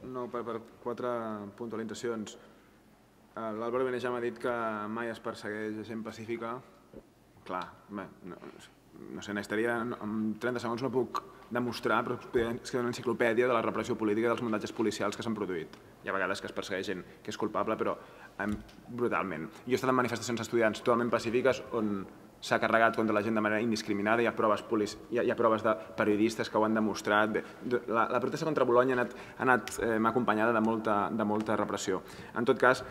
No, per 4 puntualitzacions. L'Àlvaro Benejam ha dit que mai es persegueix gent pacífica. Clar, no sé, n'estaria... En 30 segons no puc demostrar, però és que és una enciclopèdia de la repressió política dels muntatges policials que s'han produït. Hi ha vegades que es persegueix gent que és culpable, però brutalment. Jo he estat en manifestacions d'estudiants totalment pacífiques on s'ha carregat contra la gent de manera indiscriminada, hi ha proves de periodistes que ho han demostrat. La protesta contra Bolonya m'ha acompanyada de molta repressió. En tot cas,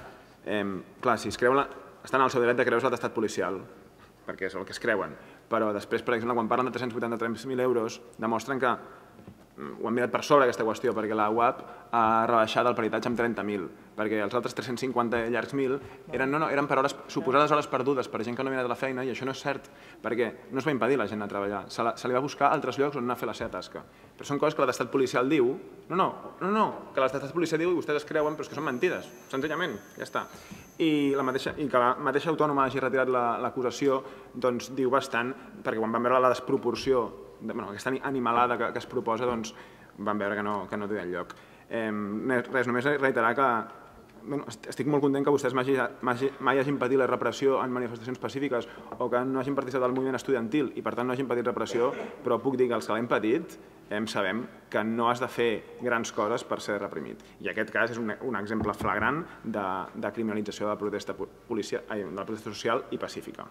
clar, si estan al seu dret de creure's l'atestat policial, perquè és el que es creuen, però després, per exemple, quan parlen de 383.000 euros, demostren que ho han mirat per sobre aquesta qüestió, perquè la UAP ha rebaixat el peritatge amb 30.000, perquè els altres 350 i llargs mil eren per suposades hores perdudes per gent que no havia anat a la feina, i això no és cert, perquè no es va impedir la gent a treballar, se li va buscar altres llocs on anar a fer la seva tasca. Però són coses que l'atestat policial diu, que l'atestat policial diu i vostès es creuen, però és que són mentides, senzillament, ja està. I que la mateixa autònoma hagi retirat l'acusació, doncs diu bastant, perquè quan van veure la desproporció, aquesta animalada que es proposa, doncs van veure que no té lloc. Res, només reiterar que estic molt content que vostès mai hagin patit la repressió en manifestacions pacífiques o que no hagin participat del moviment estudiantil i per tant no hagin patit repressió, però puc dir que els que l'hem patit sabem que no has de fer grans coses per ser reprimit. I aquest cas és un exemple flagrant de criminalització de la protesta social i pacífica.